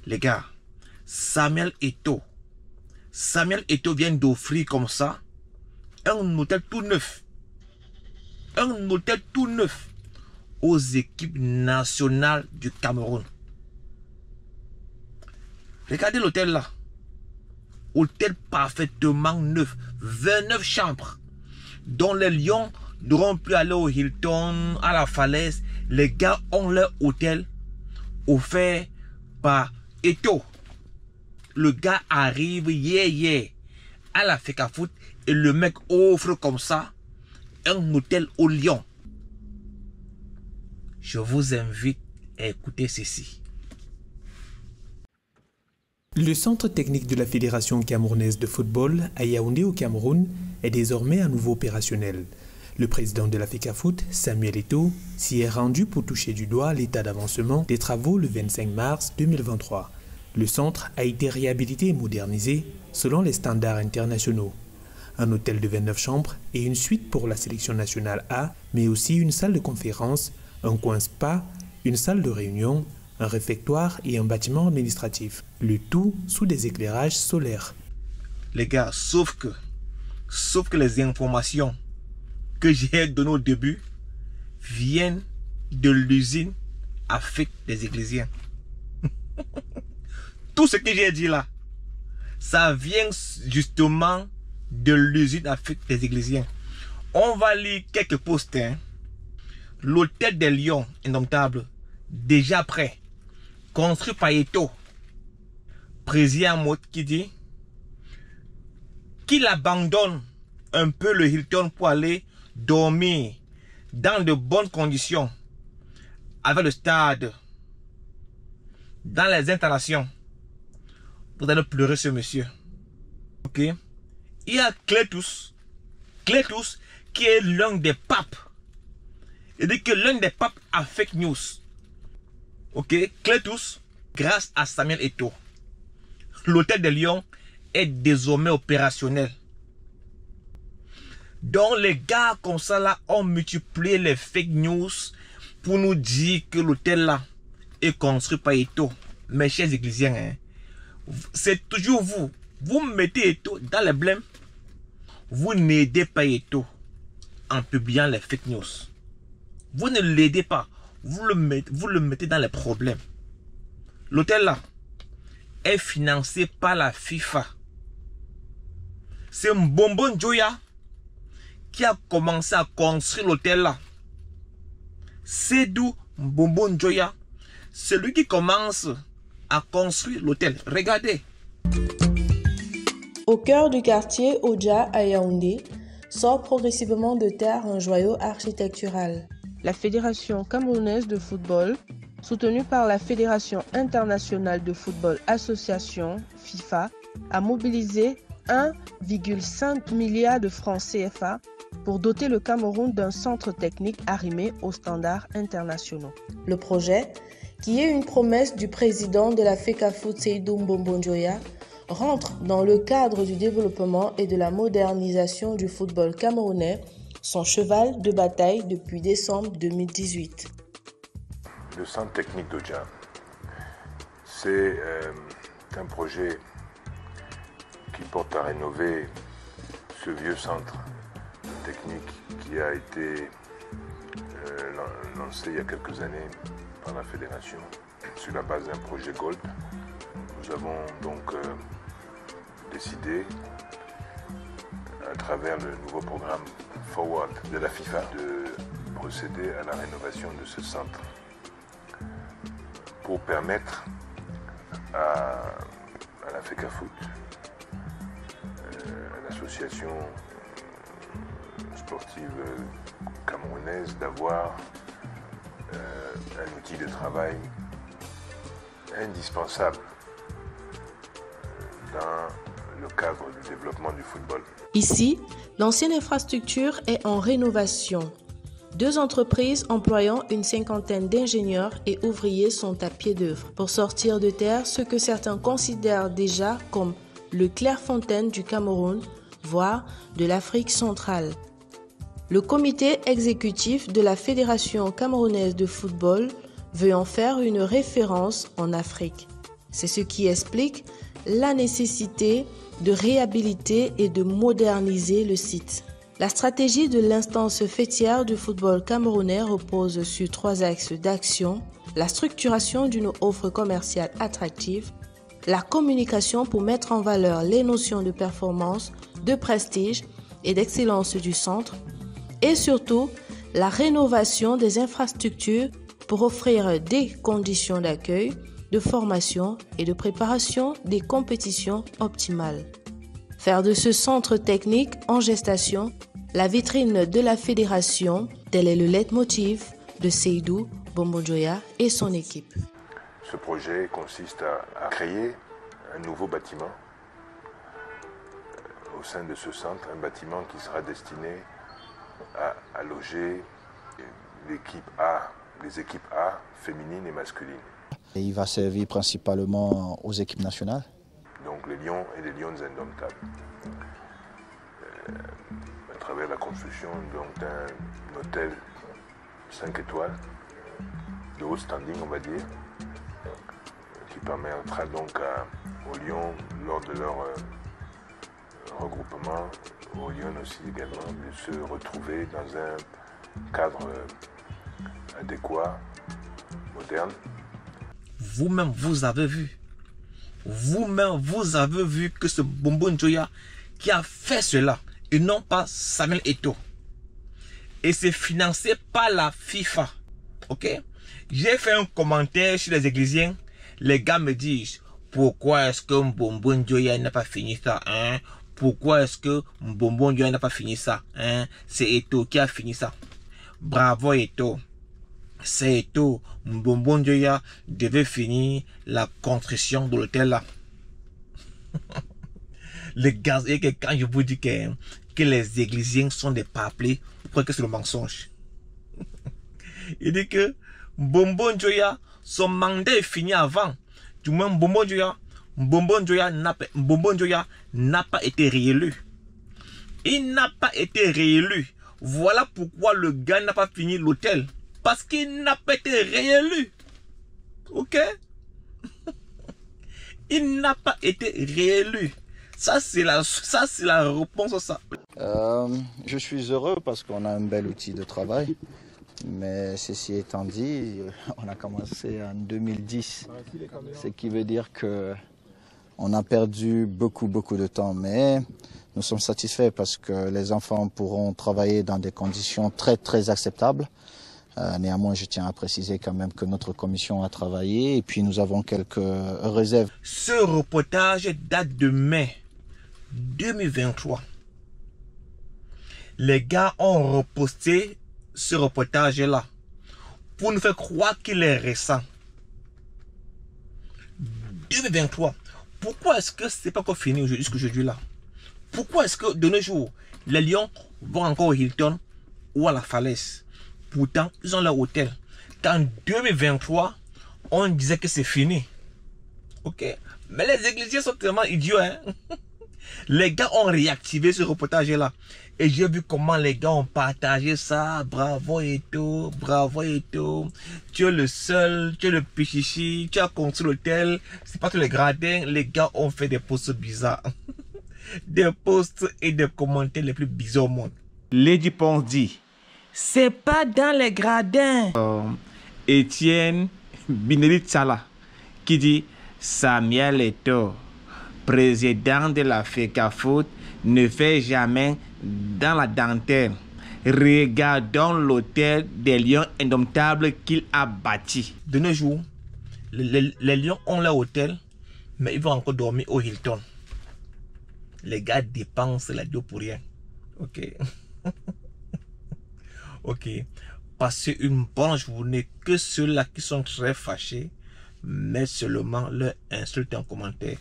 Les gars, Samuel Eto'o vient d'offrir comme ça un hôtel tout neuf. Un hôtel tout neuf aux équipes nationales du Cameroun. Regardez l'hôtel là. Hôtel parfaitement neuf. 29 chambres. Dont les Lions n'auront plus aller au Hilton, à la Falaise. Les gars ont leur hôtel offert par Eto'o. Le gars arrive à la FECAFOOT et le mec offre comme ça un hôtel au Lion. Je vous invite à écouter ceci. Le centre technique de la Fédération camerounaise de football à Yaoundé au Cameroun est désormais à nouveau opérationnel. Le président de la FECAFOOT, Samuel Eto'o, s'y est rendu pour toucher du doigt l'état d'avancement des travaux le 25 mars 2023. Le centre a été réhabilité et modernisé selon les standards internationaux. Un hôtel de 29 chambres et une suite pour la sélection nationale A, mais aussi une salle de conférence, un coin spa, une salle de réunion, un réfectoire et un bâtiment administratif. Le tout sous des éclairages solaires. Les gars, sauf que les informations que j'ai données au début viennent de l'usine Afrique des Ecclésiens. Tout ce que j'ai dit là, ça vient justement de l'usine Afrique des Ecclésiens. On va lire quelques posts. L'hôtel des Lions indomptables, déjà prêt, construit par Eto'o. Président Mot qui dit qu'il abandonne un peu le Hilton pour aller dormir dans de bonnes conditions avec le stade, dans les installations. Vous allez pleurer ce monsieur. Ok. Il y a Cletus qui est l'un des papes. Il dit que l'un des papes a fake news. Ok. Cletus, grâce à Samuel Eto'o, l'hôtel de Lyon est désormais opérationnel. Donc les gars comme ça là ont multiplié les fake news pour nous dire que l'hôtel là est construit par Eto'o. Mes chers ecclésiens, c'est toujours vous. Vous mettez Eto'o dans les blèmes. Vous n'aidez pas Eto'o en publiant les fake news. Vous ne l'aidez pas. Vous le mettez dans les problèmes. L'hôtel là est financé par la FIFA. C'est Mbombo Njoya qui a commencé à construire l'hôtel là. C'est d'où Mbombo Njoya, celui qui commence à construire l'hôtel. Regardez. Au cœur du quartier Oja à Yaoundé, sort progressivement de terre un joyau architectural. La Fédération camerounaise de football, soutenue par la Fédération internationale de football association FIFA, a mobilisé 1,5 milliard de francs CFA pour doter le Cameroun d'un centre technique arrimé aux standards internationaux. Le projet, qui est une promesse du président de la FECAFOOT Seydou Mbombo Njoya, rentre dans le cadre du développement et de la modernisation du football camerounais, son cheval de bataille depuis décembre 2018. Le centre technique d'Oja, c'est un projet qui porte à rénover ce vieux centre technique qui a été lancé il y a quelques années par la fédération sur la base d'un projet Gold. Nous avons donc décidé, à travers le nouveau programme Forward de la FIFA, de procéder à la rénovation de ce centre pour permettre à la FECAFOOT, à l'association sportive camerounaise, d'avoir un outil de travail indispensable dans le cadre du développement du football. Ici, l'ancienne infrastructure est en rénovation. 2 entreprises employant une cinquantaine d'ingénieurs et ouvriers sont à pied d'œuvre pour sortir de terre ce que certains considèrent déjà comme le Clairefontaine du Cameroun, voire de l'Afrique centrale. Le comité exécutif de la Fédération camerounaise de football veut en faire une référence en Afrique. C'est ce qui explique la nécessité de réhabiliter et de moderniser le site. La stratégie de l'instance fêtière du football camerounais repose sur 3 axes d'action: la structuration d'une offre commerciale attractive, la communication pour mettre en valeur les notions de performance, de prestige et d'excellence du centre, et surtout la rénovation des infrastructures pour offrir des conditions d'accueil, de formation et de préparation des compétitions optimales. Faire de ce centre technique en gestation la vitrine de la fédération, tel est le leitmotiv de Seydou Bombodjoya et son équipe. Ce projet consiste à créer un nouveau bâtiment au sein de ce centre, un bâtiment qui sera destiné à loger l'équipe A, les équipes A féminines et masculines. Et il va servir principalement aux équipes nationales. Donc les lions et les lions indomptables. À travers la construction d'un hôtel 5 étoiles, de haut standing on va dire, qui permettra donc aux lions, lors de leur regroupement, aux lions aussi également, de se retrouver dans un cadre adéquat, moderne. Vous-même, vous avez vu. Vous-même, vous avez vu que ce Bombodjoya qui a fait cela, et non pas Samuel Eto'o. Et c'est financé par la FIFA. Ok? J'ai fait un commentaire sur les Églisiens. Les gars me disent, pourquoi est-ce que Bombodjoya n'a pas fini ça, hein? Pourquoi est-ce que Bombodjoya n'a pas fini ça, hein? C'est Eto'o qui a fini ça. Bravo Eto'o. C'est Eto'o. Bombodjoya devait finir la construction de l'hôtel là. Les gars, et que quand je vous dis que les Églisiens sont des paplés, vous croyez que c'est le mensonge. Il dit que Bombodjoya, son mandat est fini avant. Du moins, Bombodjoya n'a pas été réélu. Il n'a pas été réélu. Voilà pourquoi le gars n'a pas fini l'hôtel. Parce qu'il n'a pas été réélu. Ok? Il n'a pas été réélu. Ça, c'est la réponse à ça. Je suis heureux parce qu'on a un bel outil de travail. Mais ceci étant dit, on a commencé en 2010. Ce qui veut dire qu'on a perdu beaucoup de temps. Mais nous sommes satisfaits parce que les enfants pourront travailler dans des conditions très acceptables. Néanmoins, je tiens à préciser quand même que notre commission a travaillé et puis nous avons quelques réserves. Ce reportage date de mai 2023. Les gars ont reposté ce reportage-là pour nous faire croire qu'il est récent. 2023. Pourquoi est-ce que c'est pas encore fini jusqu'aujourd'hui là? Pourquoi est-ce que de nos jours, les lions vont encore au Hilton ou à la Falaise? Pourtant, ils ont leur hôtel. En 2023, on disait que c'est fini. Ok? Mais les Églisiens sont tellement idiots. Hein? Les gars ont réactivé ce reportage-là. Et j'ai vu comment les gars ont partagé ça. Bravo Eto'o, bravo Eto'o. Tu es le seul, tu es le pichichi, tu as construit l'hôtel. C'est pas tous les gradins. Les gars ont fait des posts bizarres. Des posts et des commentaires les plus bizarres au monde. Lady Ponce dit, c'est pas dans les gradins. Étienne Bineli Tsala qui dit, Samuel Eto'o, président de la FECAFOOT, ne fait jamais dans la dentelle. Regardons l'hôtel des lions indomptables qu'il a bâti. De nos jours, les lions ont leur hôtel, mais ils vont encore dormir au Hilton. Les gars dépensent la dos pour rien. Ok. Ok. Passez une bonne journée. Que ceux-là qui sont très fâchés, mais seulement leur insulte en commentaire.